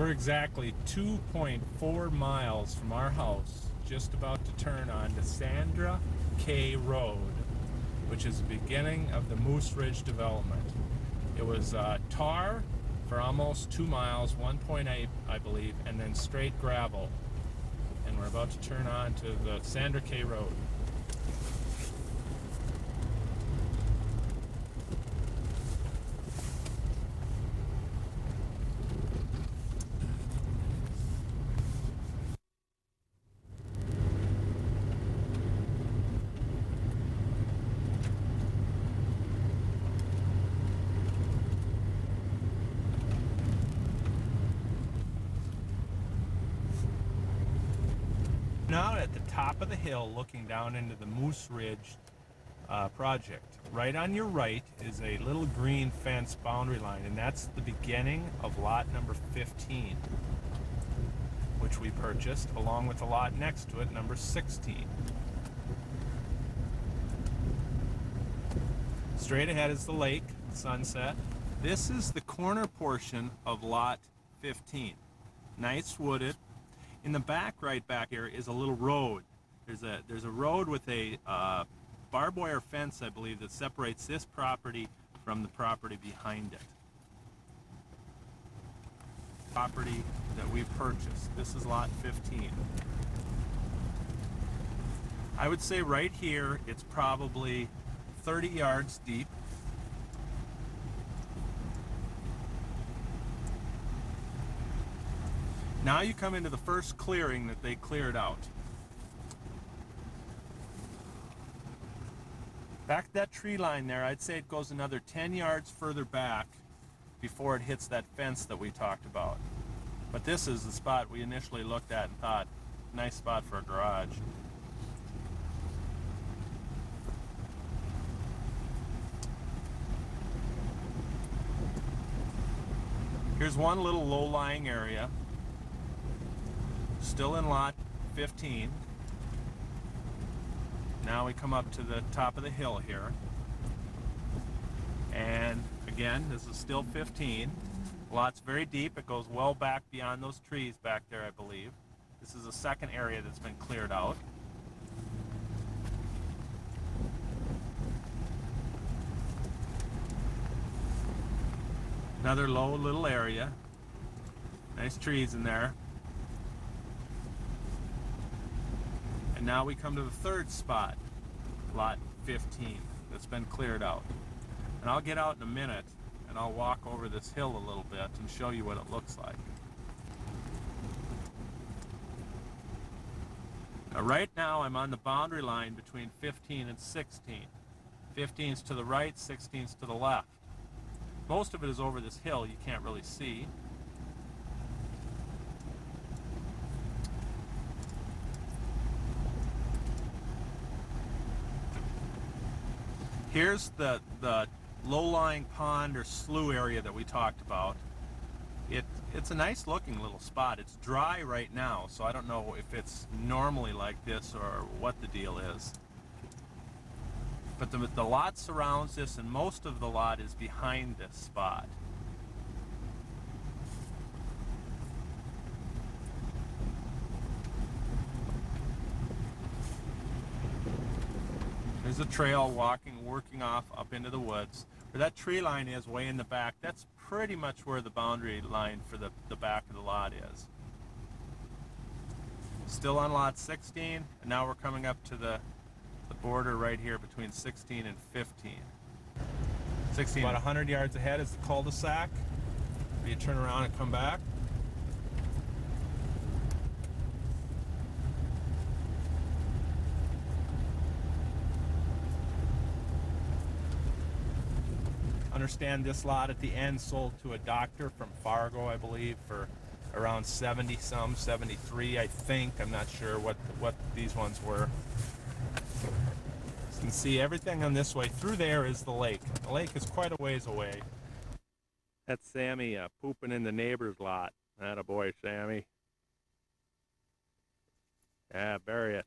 We're exactly 2.4 miles from our house, just about to turn on to Sandra K Road, which is the beginning of the Moose Ridge development. It was tar for almost 2 miles, 1.8 I believe, and then straight gravel. And we're about to turn on to the Sandra K Road. Now at the top of the hill looking down into the Moose Ridge project. Right on your right is a little green fence boundary line, and that's the beginning of lot number 15, which we purchased along with the lot next to it, number 16. Straight ahead is the lake, sunset. This is the corner portion of lot 15. Nice wooded. In the back, right back here, is a little road. There's a road with a barbed wire fence, I believe, that separates this property from the property behind it. Property that we purchased. This is lot 15. I would say right here, it's probably 30 yards deep. Now you come into the first clearing that they cleared out. Back to that tree line there, I'd say it goes another 10 yards further back before it hits that fence that we talked about. But this is the spot we initially looked at and thought, nice spot for a garage. Here's one little low-lying area. Still in lot 15. Now we come up to the top of the hill here. And again, this is still 15. Lot's very deep. It goes well back beyond those trees back there, I believe. This is the second area that's been cleared out. Another low little area. Nice trees in there. And now we come to the third spot, lot 15, that's been cleared out. And I'll get out in a minute and I'll walk over this hill a little bit and show you what it looks like. Now, right now I'm on the boundary line between 15 and 16. 15's to the right, 16's to the left. Most of it is over this hill, you can't really see. Here's the low-lying pond or slough area that we talked about. It's a nice looking little spot. It's dry right now, so I don't know if it's normally like this or what the deal is. But the lot surrounds this, and most of the lot is behind this spot. There's a trail working off up into the woods. Where that tree line is way in the back, that's pretty much where the boundary line for the back of the lot is. Still on lot 16, and now we're coming up to the border right here between 16 and 15. 16, about 100 yards ahead is the cul-de-sac. You turn around and come back. Understand this lot at the end sold to a doctor from Fargo, I believe, for around 70 some, 73 I think. I'm not sure what these ones were. As you can see, everything on this way through there is the lake. The lake is quite a ways away. That's Sammy pooping in the neighbor's lot. Atta boy, Sammy. Yeah, bury it.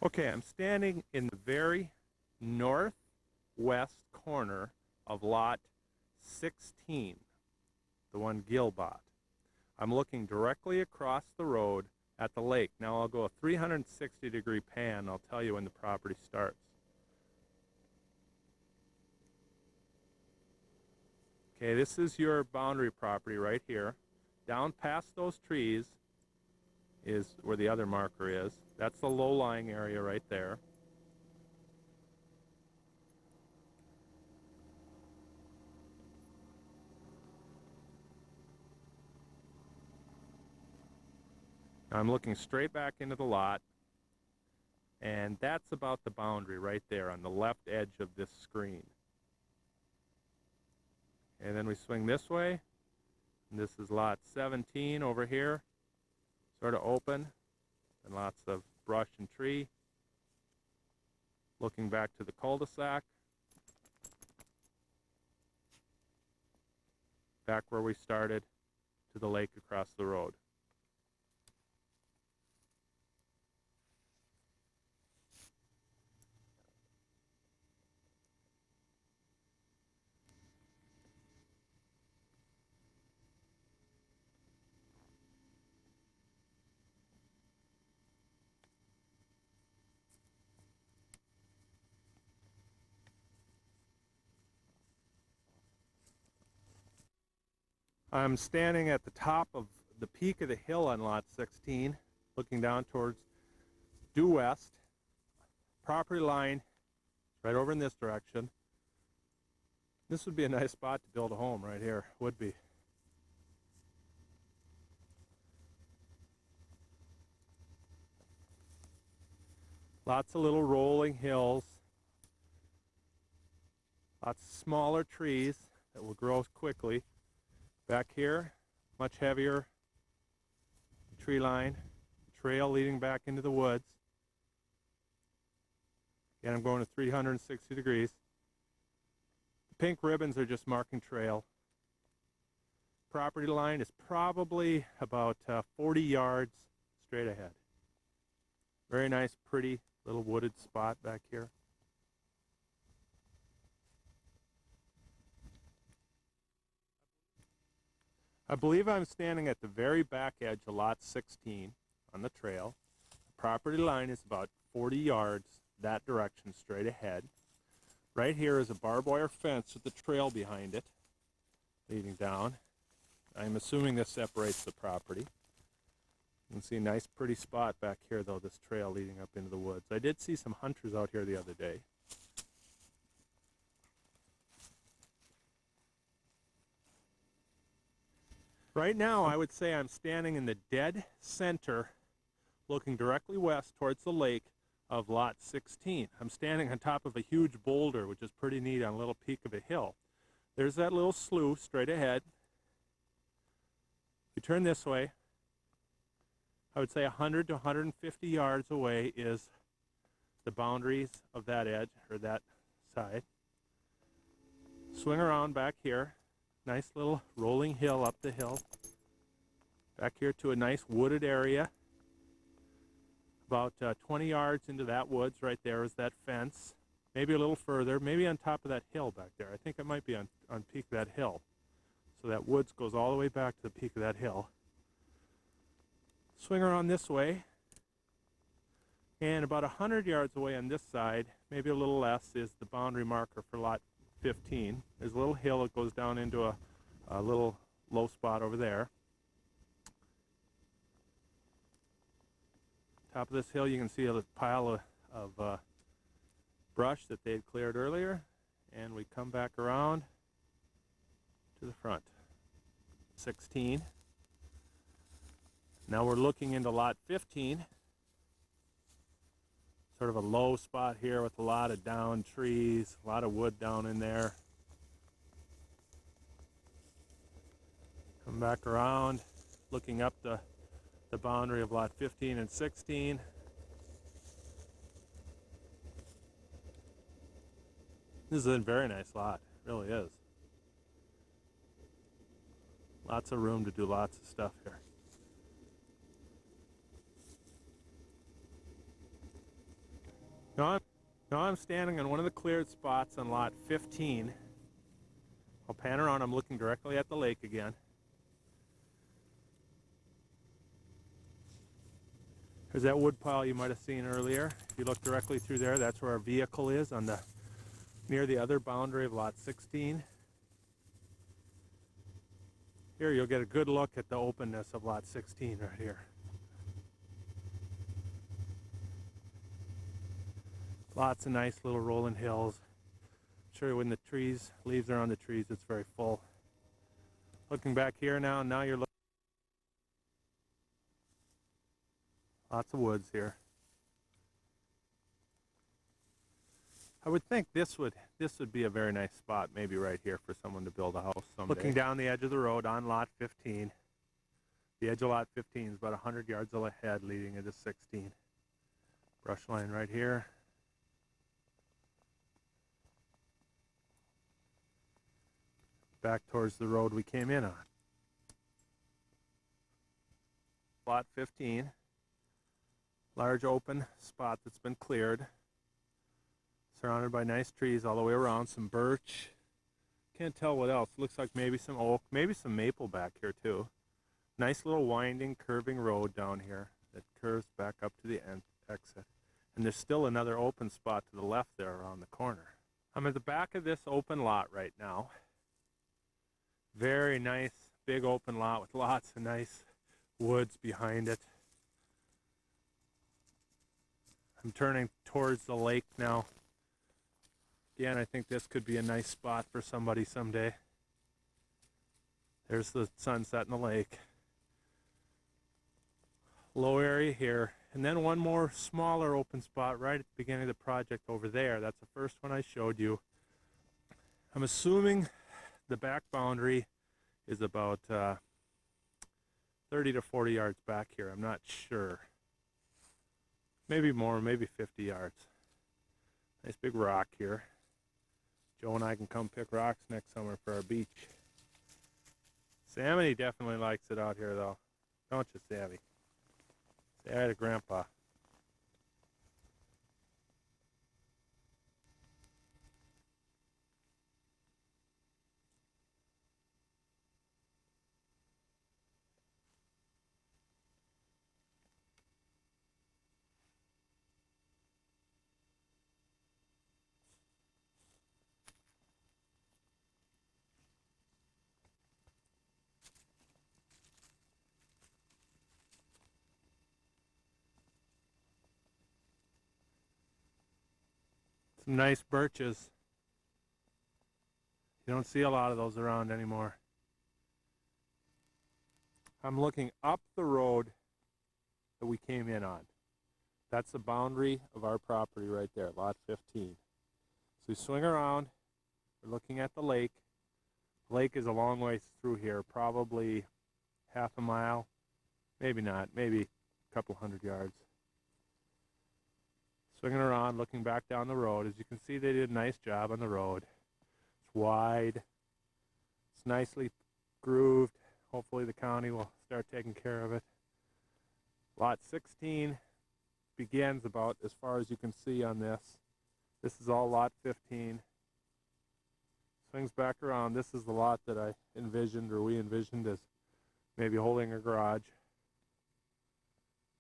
Okay, I'm standing in the very northeast southwest corner of lot 16, the one Gil bought. I'm looking directly across the road at the lake. Now I'll go a 360-degree pan. I'll tell you when the property starts. Okay, this is your boundary property right here. Down past those trees is where the other marker is. That's the low-lying area right there. I'm looking straight back into the lot, and that's about the boundary right there on the left edge of this screen. And then we swing this way, and this is lot 17 over here, sort of open, and lots of brush and tree. Looking back to the cul-de-sac, back where we started, to the lake across the road. I'm standing at the top of the peak of the hill on lot 16, looking down towards due west. Property line right over in this direction. This would be a nice spot to build a home right here, would be. Lots of little rolling hills, lots of smaller trees that will grow quickly. Back here, much heavier tree line, trail leading back into the woods. Again, I'm going to 360 degrees. The pink ribbons are just marking trail. Property line is probably about 40 yards straight ahead. Very nice, pretty little wooded spot back here. I believe I'm standing at the very back edge of lot 16 on the trail. The property line is about 40 yards that direction straight ahead. Right here is a barbed wire fence with the trail behind it leading down. I'm assuming this separates the property. You can see a nice pretty spot back here though, this trail leading up into the woods. I did see some hunters out here the other day. Right now, I would say I'm standing in the dead center, looking directly west towards the lake of lot 16. I'm standing on top of a huge boulder, which is pretty neat on a little peak of a hill. There's that little slough straight ahead. If you turn this way, I would say 100 to 150 yards away is the boundaries of that edge, or that side. Swing around back here. Nice little rolling hill up the hill. Back here to a nice wooded area. About 20 yards into that woods right there is that fence. Maybe a little further, maybe on top of that hill back there. I think it might be on peak of that hill. So that woods goes all the way back to the peak of that hill. Swing around this way. And about 100 yards away on this side, maybe a little less, is the boundary marker for lot 15. There's a little hill that goes down into a little low spot over there. Top of this hill you can see a pile of brush that they had cleared earlier, and we come back around to the front. 16. Now we're looking into lot 15. Sort of a low spot here with a lot of down trees, a lot of wood down in there. Come back around, looking up the boundary of lot 15 and 16. This is a very nice lot, it really is. Lots of room to do lots of stuff here. Now Now I'm standing on one of the cleared spots on lot 15. I'll pan around. I'm looking directly at the lake again. There's that wood pile you might have seen earlier. If you look directly through there, that's where our vehicle is on the near the other boundary of lot 16. Here you'll get a good look at the openness of lot 16 right here. Lots of nice little rolling hills. Sure, when the leaves are on the trees, it's very full. Looking back here now you're looking. Lots of woods here. I would think this would be a very nice spot, maybe right here for someone to build a house someday. Looking down the edge of the road on lot 15. The edge of lot 15 is about 100 yards ahead leading into 16. Brush line right here. Back towards the road we came in on. Lot 15. Large open spot that's been cleared. Surrounded by nice trees all the way around, some birch. Can't tell what else. Looks like maybe some oak, maybe some maple back here too. Nice little winding, curving road down here that curves back up to the exit. And there's still another open spot to the left there around the corner. I'm at the back of this open lot right now. Very nice, big open lot with lots of nice woods behind it. I'm turning towards the lake now. Again, I think this could be a nice spot for somebody someday. There's the sunset in the lake. Low area here. And then one more smaller open spot right at the beginning of the project over there. That's the first one I showed you. I'm assuming the back boundary is about 30 to 40 yards back here. I'm not sure. Maybe more, maybe 50 yards. Nice big rock here. Joe and I can come pick rocks next summer for our beach. Sammy definitely likes it out here though. Don't you, Sammy? Say hi to Grandpa. Some nice birches. You don't see a lot of those around anymore. I'm looking up the road that we came in on. That's the boundary of our property right there, lot 15. So we swing around, we're looking at the lake. The lake is a long way through here, probably half a mile, maybe not, maybe a couple hundred yards. Swinging around, looking back down the road. As you can see, they did a nice job on the road. It's wide. It's nicely grooved. Hopefully the county will start taking care of it. Lot 16 begins about as far as you can see on this. This is all lot 15. Swings back around. This is the lot that I envisioned, or we envisioned, as maybe holding a garage.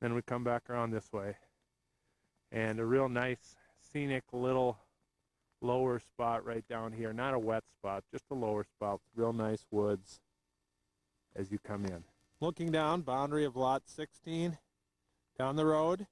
Then we come back around this way. And a real nice, scenic little lower spot right down here. Not a wet spot, just a lower spot with real nice woods as you come in. Looking down, boundary of lot 16, down the road.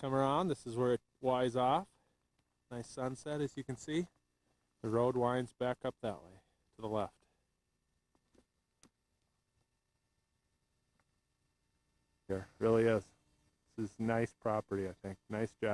Come around, this is where it winds off. Nice sunset, as you can see. The road winds back up that way, to the left. Here, really is. This is nice property, I think. Nice job.